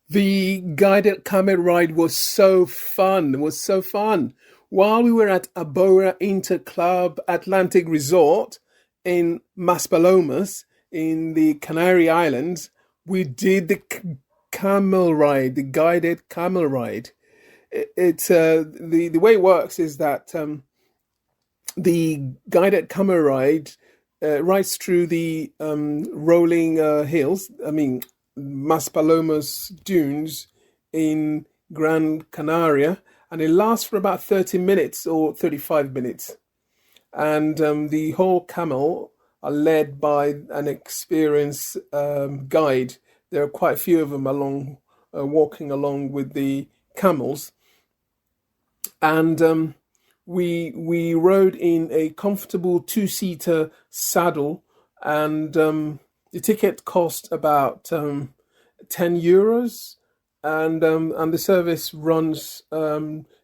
The guided camel ride was so fun. It was so fun. While we were at Abora Interclub Atlantic Resort in Maspalomas in the Canary Islands, we did the camel ride, the guided camel ride. It's the way it works is that the guided camel ride rides through the rolling hills. I mean, Maspalomas dunes in Gran Canaria, and it lasts for about 30 minutes or 35 minutes. And the whole camel are led by an experienced guide. There are quite a few of them along, walking along with the camels, and we rode in a comfortable two-seater saddle, and the ticket cost about €10, and the service runs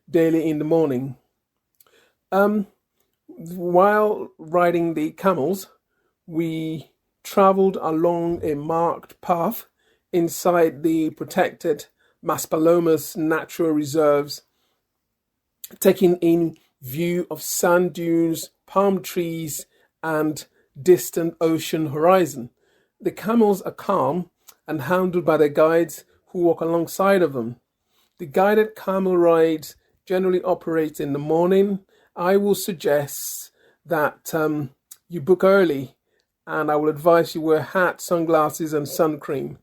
daily in the morning. While riding the camels, we traveled along a marked path inside the protected Maspalomas natural reserves, taking in view of sand dunes, palm trees, and distant ocean horizon. The camels are calm and handled by their guides who walk alongside of them. The guided camel ride generally operates in the morning. I will suggest that you book early, and I will advise you wear hat, sunglasses, and sun cream.